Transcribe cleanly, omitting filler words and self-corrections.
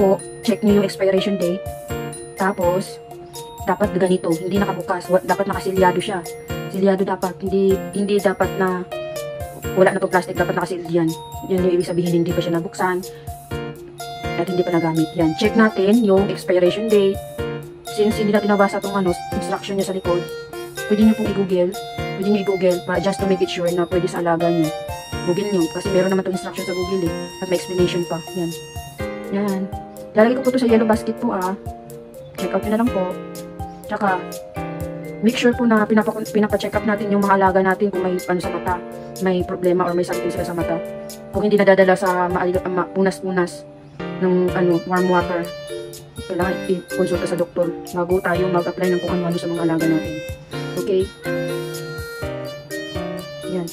po, check nyo yung expiration date. Tapos, dapat ganito, hindi nakabukas. Dapat nakasilyado siya. Silyado dapat, hindi dapat na wala na to plastic, dapat nakasealed yan. Yan yung ibig sabihin, hindi pa siya nabuksan at hindi pa nagamit. Yan, check natin yung expiration date. Since hindi natin nabasa itong instruction niya sa likod, pwede nyo pong i-google para just to make it sure na pwede sa alaga nyo. Google nyo, kasi meron naman itong instruction sa Google at may explanation pa. Yan. Yan. Lalagay ko po ito sa yellow basket po check out nyo na lang po. Tsaka, make sure po na pinapa-check up natin yung mga alaga natin kung may sa mata, may problema or may something sila sa mata. Kung hindi nadadala sa punas-punas ng warm water, kailangan i-consulta sa doktor bago tayo mag-apply ng kung ano-ano sa mga alaga natin. Okay? Yan.